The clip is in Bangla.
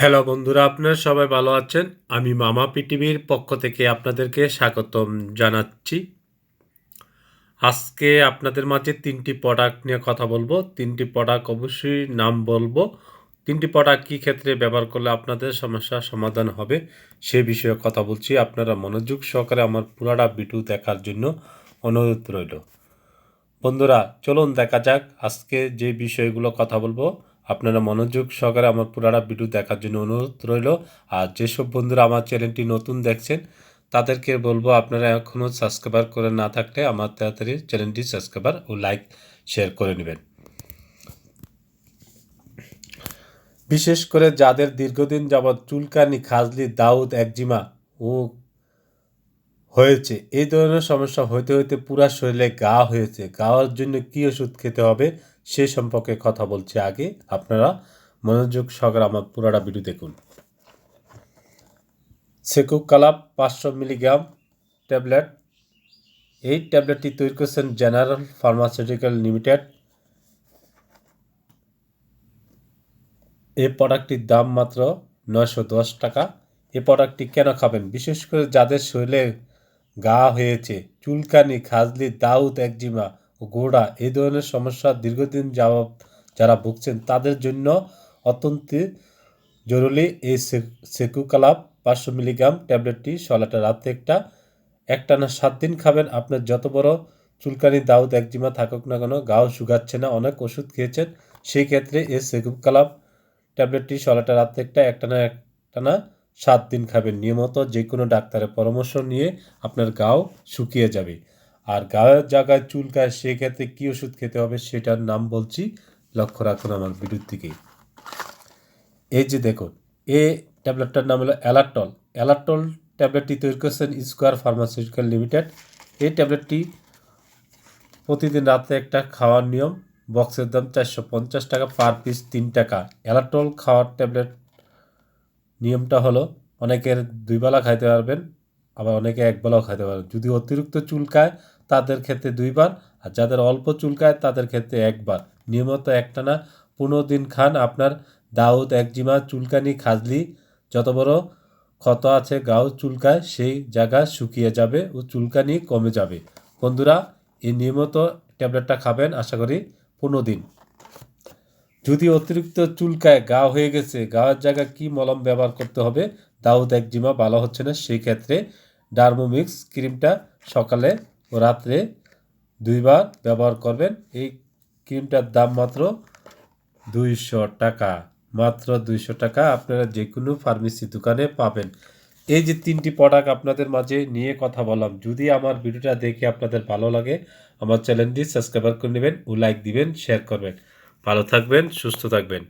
হ্যালো বন্ধুরা, আপনারা সবাই ভালো আছেন? আমি মামা পিটিভির পক্ষ থেকে আপনাদেরকে স্বাগতম জানাচ্ছি। আজকে আপনাদের মাঝে ৩টি প্রোডাক্ট নিয়ে কথা বলবো। ৩টি প্রোডাক্ট অবশ্যই নাম বলবো। ৩টি প্রোডাক্ট কী ক্ষেত্রে ব্যবহার করলে আপনাদের সমস্যার সমাধান হবে সে বিষয়ে কথা বলছি। আপনারা মনোযোগ সহকারে আমার পুরাটা ভিডিও দেখার জন্য অনুরোধ রইল। বন্ধুরা চলুন দেখা যাক আজকে যে বিষয়গুলো কথা বলবো। আপনারা মনোযোগ সহকারে আমার পুরাটা ভিডিও দেখার জন্য অনুরোধ রইল। আর যেসব বন্ধুরা আমার চ্যানেলটি নতুন দেখছেন তাদেরকে বলবো আপনারা এখনও সাবস্ক্রাইবার করে না থাকলে আমার তাড়াতাড়ি চ্যানেলটি সাবস্ক্রাইবার ও লাইক শেয়ার করে নেবেন। বিশেষ করে যাদের দীর্ঘদিন যাবৎ চুলকানি, খাজলি, দাউদ, একজিমা ও হয়েছে, এই ধরনের সমস্যা হইতে হইতে পুরা শরীরে ঘা হয়েছে, ঘাওয়ার জন্য কী ওষুধ খেতে হবে সে সম্পর্কে কথা বলছি। আগে আপনারা মনোযোগ সহকারে আমার পুরাটা ভিডিও দেখুন। সেকুকালাপ 500 মিলিগ্রাম ট্যাবলেট। এই ট্যাবলেটটি তৈরি করেছেন জেনারেল ফার্মাসিউটিক্যাল লিমিটেড। এই প্রোডাক্টটির দাম মাত্র 910 টাকা। এই প্রোডাক্টটি কেন খাবেন? বিশেষ করে যাদের শরীরে ঘা হয়েছে, চুলকানি, খাজলি, দাউদ, একজিমা ও গোড়া এই ধরনের সমস্যা দীর্ঘদিন যাবৎ যারা ভুগছেন তাদের জন্য অত্যন্ত জরুরি এই সেকুকালাপ 500 মিলিগ্রাম ট্যাবলেটটি সকালে রাতে একটানা 7 দিন খাবেন। আপনার যত বড় চুলকানি, দাউদ, একজিমা থাকুক না কেন, গাও শুকাচ্ছে না, অনেক ওষুধ খেয়েছেন, সেই ক্ষেত্রে এই সেকুকালাপ ট্যাবলেটটি সকালে রাতে একটানা 7 দিন খাবেন নিয়মিত। যে কোনো ডাক্তারের পরামর্শ নিয়ে আপনার গাও শুকিয়ে যাবে। আর গায়ের জায়গায় চুলকায়, সেক্ষেত্রে কী ওষুধ খেতে হবে সেটার নাম বলছি, লক্ষ্য রাখুন আমার ভিডিওর দিকে। এই যে দেখুন, এই ট্যাবলেটটার নাম হলো অ্যালাটল। অ্যালাটল ট্যাবলেটটি তৈরি করেছেন স্কোয়ার ফার্মাসিউটিক্যাল লিমিটেড। এই ট্যাবলেটটি প্রতিদিন রাতে একটা খাওয়ার নিয়ম। বক্সের দাম 450 টাকা, পার পিস 3 টাকা। অ্যালাটল খাওয়ার ট্যাবলেট নিয়মটা হলো অনেকের 2 বেলা খাইতে পারবেন, আবার অনেকে 1 বেলাও খাইতে পারবেন। যদি অতিরিক্ত চুলকায় তাদের ক্ষেত্রে 2 বার, আর যাদের অল্প চুলকায় তাদের ক্ষেত্রে 1 বার। নিয়মিত একটানা 15 দিন খান। আপনার দাউদ, একজিমা, চুলকানি, খাজলি, যত বড় ক্ষত আছে, গাও চুলকায়, সেই জায়গা শুকিয়ে যাবে ও চুলকানি কমে যাবে। বন্ধুরা এই নিয়মিত ট্যাবলেটটা খাবেন আশা করি 15 দিন। যদি অতিরিক্ত চুলকায়, ঘা হয়ে গেছে, ঘায়ের জায়গায় কী মলম ব্যবহার করতে হবে, দাউদ, একজিমা ভালো হচ্ছে না, সেই ক্ষেত্রে ডার্মোমিক্স ক্রিমটা সকালে ও রাত্রে 2 বার ব্যবহার করবেন। এই ক্রিমটার দাম মাত্র 200 টাকা। মাত্র 200 টাকা আপনারা যে কোনো ফার্মেসি দোকানে পাবেন। এই যে 3টি প্রোডাক্ট আপনাদের মাঝে নিয়ে কথা বললাম, যদি আমার ভিডিওটা দেখে আপনাদের ভালো লাগে আমার চ্যানেলটি সাবস্ক্রাইব করে নেবেন ও লাইক দিবেন, শেয়ার করবেন। ভালো থাকবেন, সুস্থ থাকবেন।